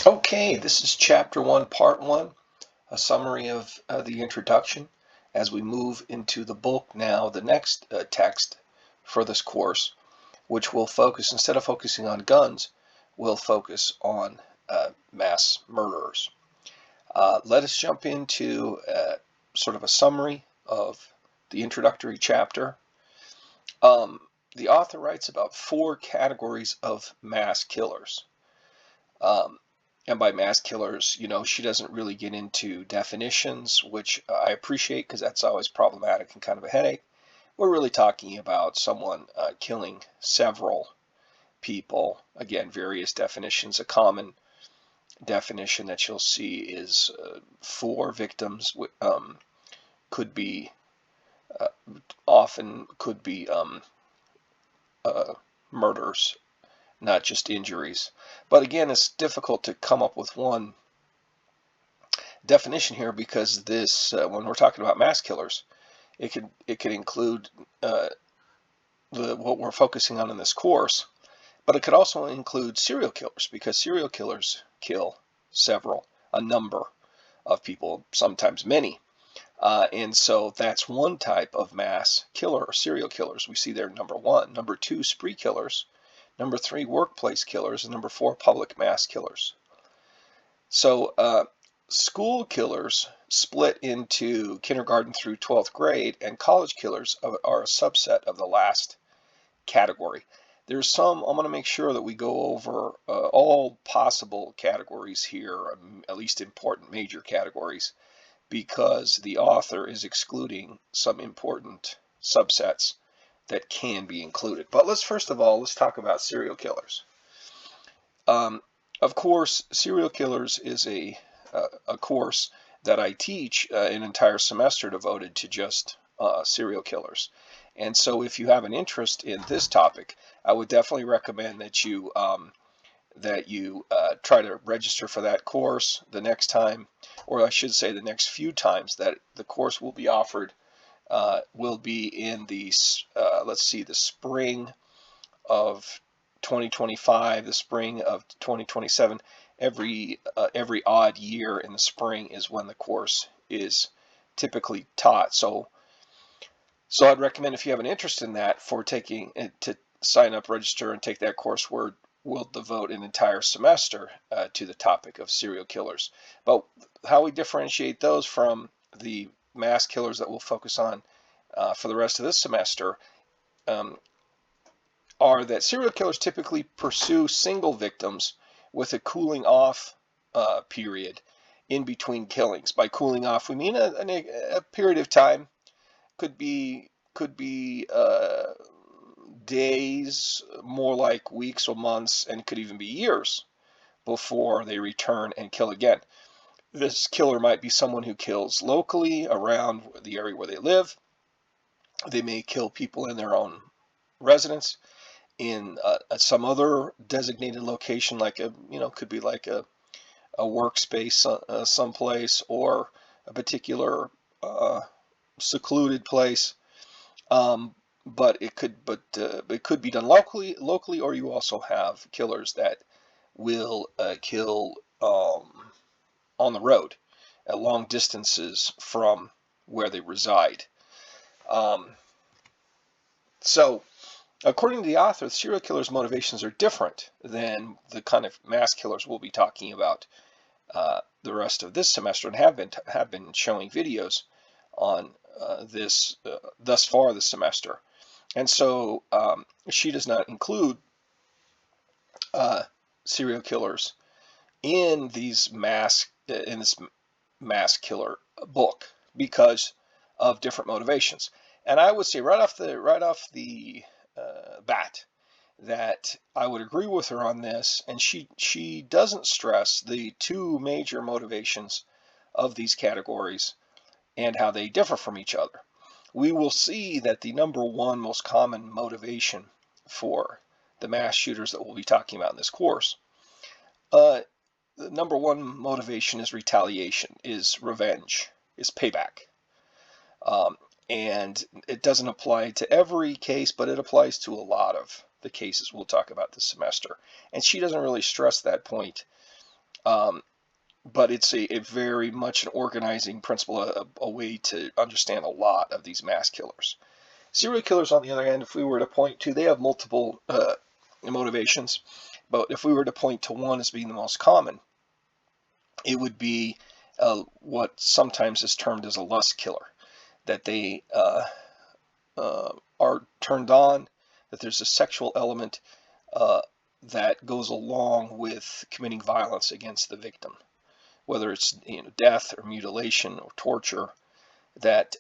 Okay, this is Chapter 1, Part 1, a summary of the introduction. As we move into the bulk now, the next text for this course, which will focus, instead of focusing on guns, will focus on mass murderers. Let us jump into sort of a summary of the introductory chapter. Um, the author writes about 4 categories of mass killers. Um, and by mass killers, she doesn't really get into definitions, which I appreciate because that's always problematic and kind of a headache. We're really talking about someone killing several people. Again, various definitions. A common definition that you'll see is 4 victims. Could be uh, often could be murders, not just injuries. But again, it's difficult to come up with one definition here because this, when we're talking about mass killers, it could include what we're focusing on in this course, but it could also include serial killers because serial killers kill a number of people, sometimes many. And so that's one type of mass killer or serial killers. We see there number 1. Number 2, spree killers. Number 3, workplace killers. And number 4, public mass killers. So school killers split into kindergarten through 12th grade, and college killers are a subset of the last category. There's some, I'm going to make sure that we go over all possible categories here, at least important major categories, because the author is excluding some important subsets that can be included. But let's talk about serial killers. Of course, serial killers is a course that I teach an entire semester devoted to just serial killers. And so if you have an interest in this topic, I would definitely recommend that you try to register for that course the next time, or I should say the next few times that the course will be offered. Will be in the the spring of 2025, the spring of 2027. Every odd year in the spring is when the course is typically taught. So I'd recommend, if you have an interest in that, for taking to sign up, register, and take that course where we'll devote an entire semester to the topic of serial killers. But how we differentiate those from the mass killers that we'll focus on for the rest of this semester are that serial killers typically pursue single victims with a cooling off period in between killings. By cooling off, we mean a period of time. Could be days, more like weeks or months, and could even be years before they return and kill again. This killer might be someone who kills locally around the area where they live. They may kill people in their own residence, in some other designated location, like could be like a workspace someplace, or a particular secluded place. But it could be done locally, or you also have killers that will kill on the road at long distances from where they reside. So according to the author, serial killers' motivations are different than the kind of mass killers we'll be talking about the rest of this semester, and have been showing videos on this thus far this semester. And so she does not include serial killers in this mass killer book because of different motivations. And I would say right off the bat that I would agree with her on this, and she doesn't stress the 2 major motivations of these categories and how they differ from each other. We will see that the number 1 most common motivation for the mass shooters that we'll be talking about in this course, the number 1 motivation is retaliation, is revenge, is payback. And it doesn't apply to every case, but it applies to a lot of the cases we'll talk about this semester. And she doesn't really stress that point Um, but it's a very much an organizing principle, a way to understand a lot of these mass killers. Serial killers, on the other hand, if we were to point to, they have multiple motivations, but if we were to point to one as being the most common, it would be what sometimes is termed as a lust killer, that they are turned on, that there's a sexual element that goes along with committing violence against the victim, whether it's death or mutilation or torture. That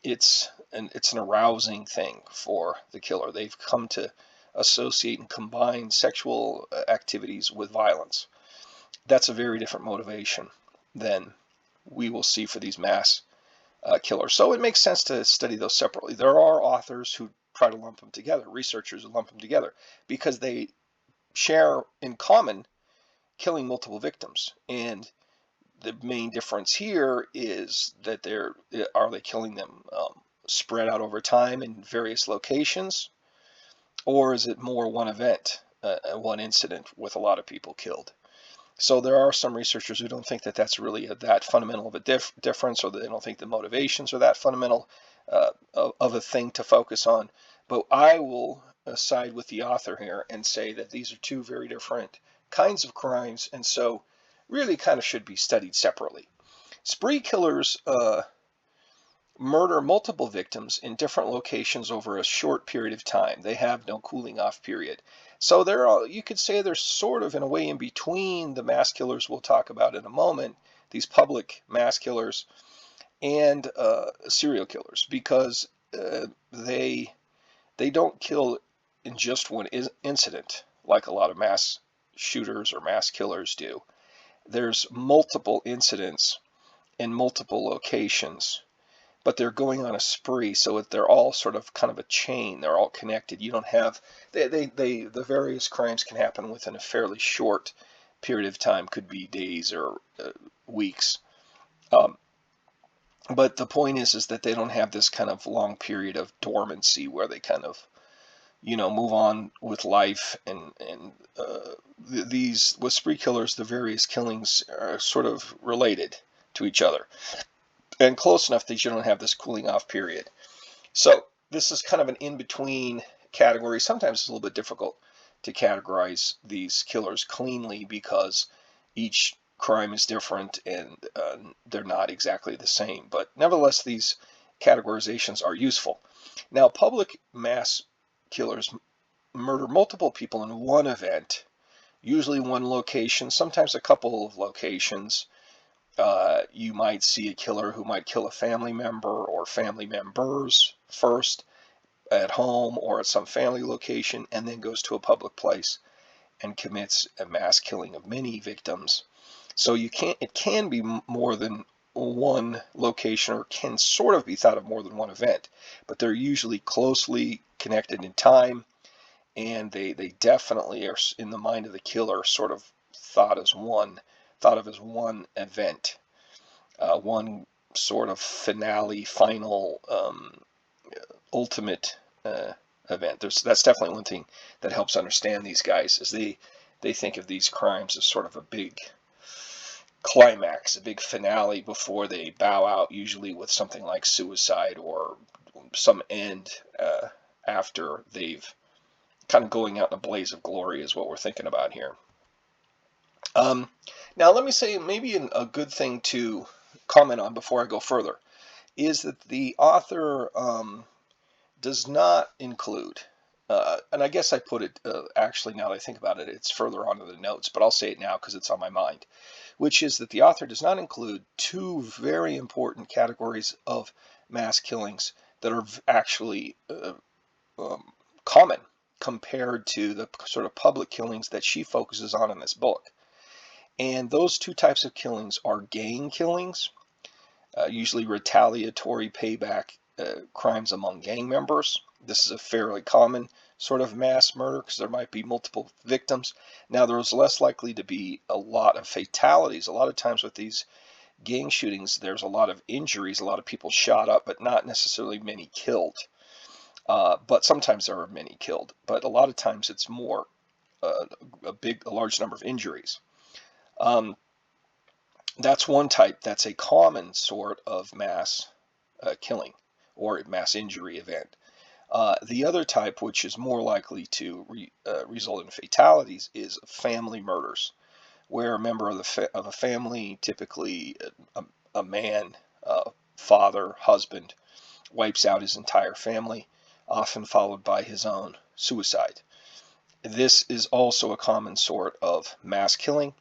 it's an arousing thing for the killer. They've come to associate and combine sexual activities with violence. That's a very different motivation than we will see for these mass killers. So it makes sense to study those separately. There are authors who try to lump them together, researchers who lump them together, because they share in common killing multiple victims. And the main difference here is that are they killing them spread out over time in various locations, or is it more one event, one incident with a lot of people killed? So there are some researchers who don't think that that's really that fundamental of a difference, or they don't think the motivations are that fundamental of a thing to focus on. But I will side with the author here and say that these are two very different kinds of crimes, and so really kind of should be studied separately. Spree killers murder multiple victims in different locations over a short period of time. They have no cooling off period. So you could say they're sort of in a way in between the mass killers we'll talk about in a moment, these public mass killers, and serial killers, because they don't kill in just one incident like a lot of mass shooters or mass killers do. There's multiple incidents in multiple locations, but they're going on a spree, so they're all sort of kind of a chain. They're all connected. You don't have the various crimes can happen within a fairly short period of time, could be days or weeks. But the point is that they don't have this kind of long period of dormancy where they kind of move on with life, and these with spree killers, the various killings are sort of related to each other and close enough that you don't have this cooling off period. So this is kind of an in-between category. Sometimes it's a little bit difficult to categorize these killers cleanly because each crime is different and they're not exactly the same. But nevertheless, these categorizations are useful. Now, public mass killers murder multiple people in one event, usually one location, sometimes a couple of locations. You might see a killer who might kill a family member or family members first at home or at some family location, and then goes to a public place and commits a mass killing of many victims. So it can be more than one location, or can sort of be thought of more than one event, but they're usually closely connected in time, and they definitely are, in the mind of the killer, sort of thought of as one event, one sort of finale, final, ultimate event. That's definitely one thing that helps understand these guys, is they think of these crimes as sort of a big climax, a big finale before they bow out, usually with something like suicide or some end after they've kind of going out in a blaze of glory is what we're thinking about here. Now, let me say maybe a good thing to comment on before I go further is that the author does not include, and I guess I put it, actually, now that I think about it, it's further on in the notes, but I'll say it now because it's on my mind, which is that the author does not include two very important categories of mass killings that are actually common compared to the sort of public killings that she focuses on in this book. And those two types of killings are gang killings, usually retaliatory payback crimes among gang members. This is a fairly common sort of mass murder because there might be multiple victims. Now, there's less likely to be a lot of fatalities. A lot of times with these gang shootings, there's a lot of injuries, a lot of people shot up, but not necessarily many killed. But sometimes there are many killed, but a lot of times it's more a large number of injuries. That's one type. That's a common sort of mass killing or mass injury event. The other type, which is more likely to result in fatalities, is family murders, where a member of of a family, typically a man, father, husband, wipes out his entire family, often followed by his own suicide. This is also a common sort of mass killing,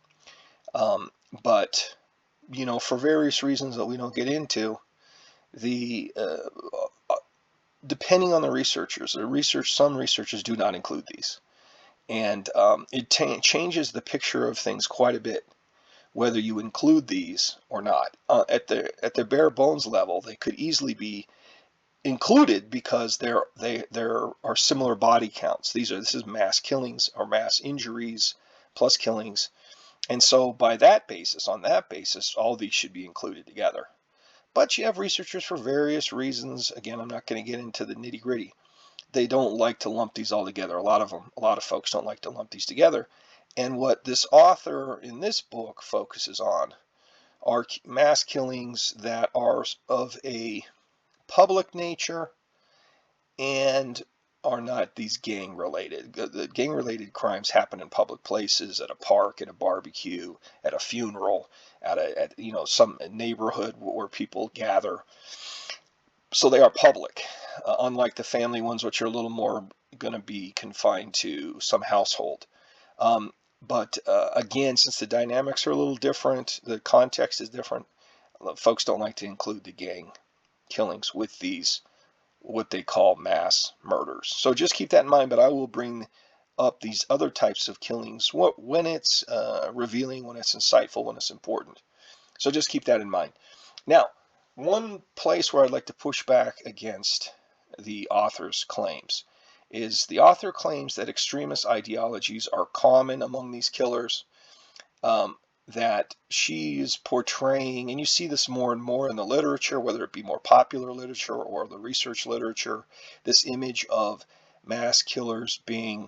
but for various reasons that we don't get into, the depending on the researchers, some researchers do not include these, and it changes the picture of things quite a bit whether you include these or not. At the bare bones level, they could easily be included because there are similar body counts. This is mass killings or mass injuries plus killings, and so on that basis, all these should be included together. But you have researchers for various reasons. Again, I'm not going to get into the nitty gritty. They don't like to lump these all together. A lot of folks don't like to lump these together. And what this author in this book focuses on are mass killings that are of a public nature and are not these gang related. The gang related crimes happen in public places, at a park, at a barbecue, at a funeral, at some neighborhood where people gather. So they are public, unlike the family ones, which are a little more going to be confined to some household. But again, since the dynamics are a little different, the context is different, folks don't like to include the gang killings with these, what they call mass murders. So just keep that in mind, but I will bring up these other types of killings when it's revealing, when it's insightful, when it's important. So just keep that in mind. Now, one place where I'd like to push back against the author's claims is the author claims that extremist ideologies are common among these killers, that she's portraying, and you see this more and more in the literature, whether it be more popular literature or the research literature, this image of mass killers being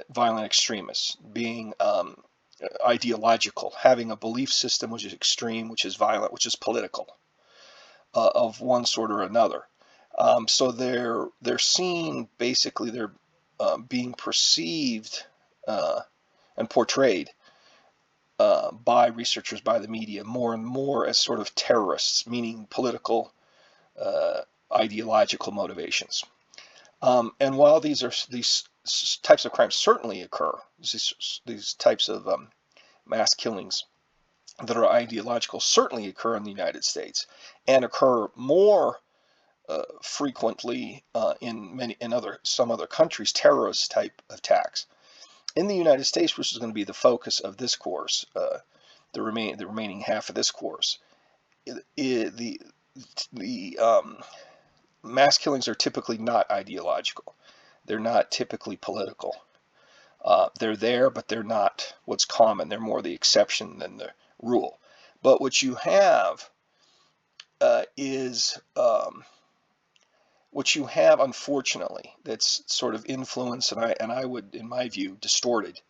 violent extremists, being ideological, having a belief system which is extreme, which is violent, which is political, of one sort or another. So they're seen, basically they're being perceived and portrayed by researchers, by the media, more and more as sort of terrorists, meaning political, ideological motivations. And while these types of crimes certainly occur, these types of mass killings that are ideological certainly occur in the United States and occur more frequently in some other countries, terrorist type attacks. In the United States, which is going to be the focus of this course, the remaining half of this course, the mass killings are typically not ideological. They're not typically political. They're there, but they're not what's common. They're more the exception than the rule. But what you have is what you have, unfortunately, that's sort of influenced, and I would, in my view, distorted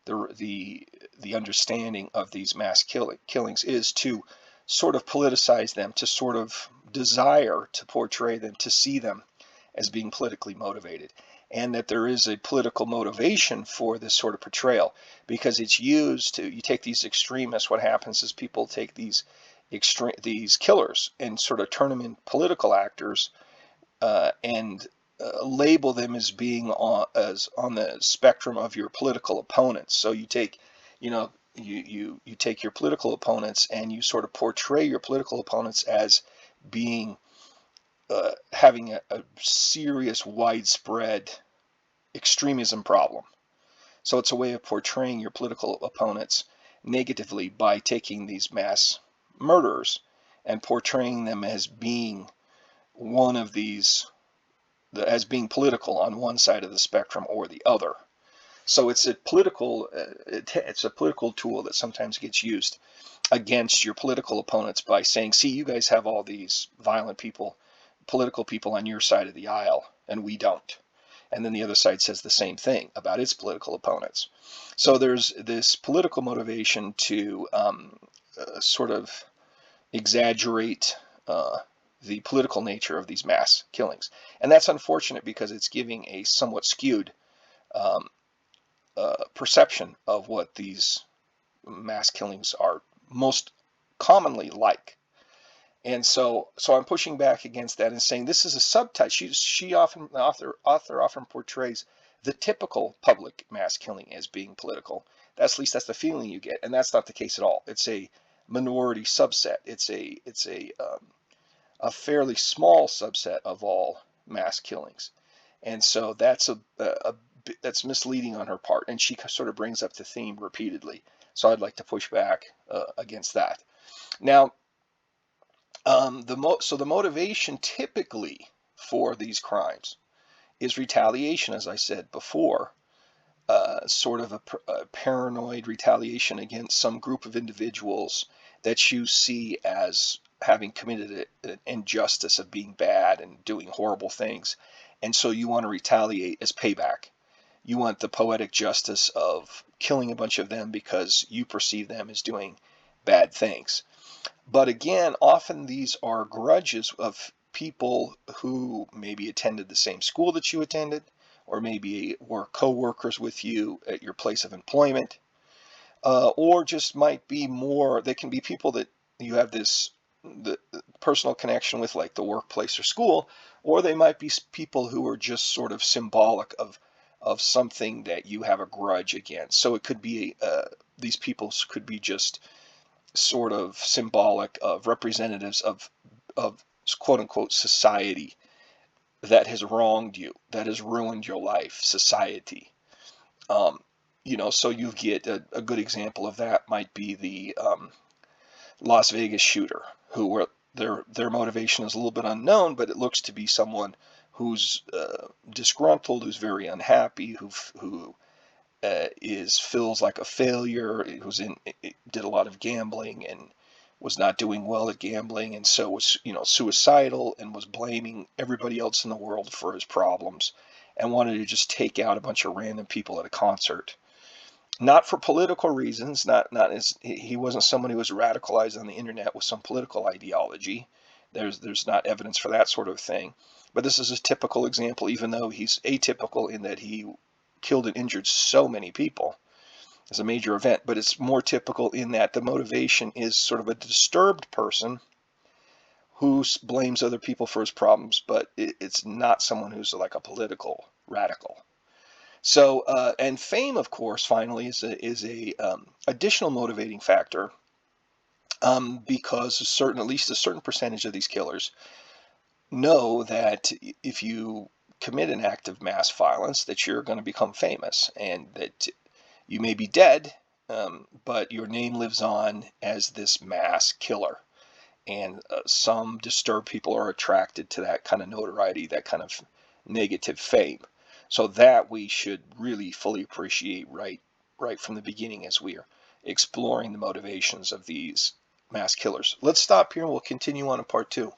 the understanding of these mass killings, is to sort of politicize them, to sort of desire to portray them, to see them as being politically motivated, and that there is a political motivation for this sort of portrayal, because it's used to, you take these extremists, what happens is people take these killers and sort of turn them into political actors, and label them as being on the spectrum of your political opponents. So you take, you take your political opponents and you sort of portray your political opponents as being having a serious, widespread extremism problem. So it's a way of portraying your political opponents negatively by taking these mass murderers and portraying them as being one of these, as being political on one side of the spectrum or the other. So it's a political tool that sometimes gets used against your political opponents by saying, see, you guys have all these violent people, political people on your side of the aisle, and we don't. And then the other side says the same thing about its political opponents. So there's this political motivation to sort of exaggerate the political nature of these mass killings. And that's unfortunate because it's giving a somewhat skewed um, perception of what these mass killings are most commonly like. And so I'm pushing back against that and saying this is a subtype. She often, the author often portrays the typical public mass killing as being political. That's, at least that's the feeling you get, and that's not the case at all. It's a minority subset. It's a fairly small subset of all mass killings, and so that's misleading on her part, and she sort of brings up the theme repeatedly. So I'd like to push back against that. Now, the motivation typically for these crimes is retaliation, as I said before, sort of a paranoid retaliation against some group of individuals that you see as having committed an injustice of being bad and doing horrible things, and so you want to retaliate as payback. You want the poetic justice of killing a bunch of them because you perceive them as doing bad things. But again, often these are grudges of people who maybe attended the same school that you attended, or maybe were co-workers with you at your place of employment, or just might be more, they can be people that you have the personal connection with, like the workplace or school, or they might be people who are just sort of symbolic of something that you have a grudge against. So it could be, these people could be just sort of symbolic of representatives of quote unquote society that has wronged you, that has ruined your life, society. Um, so you get a good example of that might be the Las Vegas shooter, who were their motivation is a little bit unknown, but it looks to be someone who's disgruntled, who's very unhappy, who feels like a failure, did a lot of gambling and was not doing well at gambling, and so was suicidal and was blaming everybody else in the world for his problems, and wanted to just take out a bunch of random people at a concert. Not for political reasons, not as he wasn't someone who was radicalized on the internet with some political ideology. There's not evidence for that sort of thing. But this is a typical example, even though he's atypical in that he killed and injured so many people as a major event. But it's more typical in that the motivation is sort of a disturbed person who blames other people for his problems, but it's not someone who's like a political radical. So, and fame, of course, finally is a additional motivating factor, because at least a certain percentage of these killers know that if you commit an act of mass violence, that you're going to become famous, and that you may be dead, but your name lives on as this mass killer. And some disturbed people are attracted to that kind of notoriety, that kind of negative fame. So that we should really fully appreciate right from the beginning as we are exploring the motivations of these mass killers. Let's stop here and we'll continue on in part 2.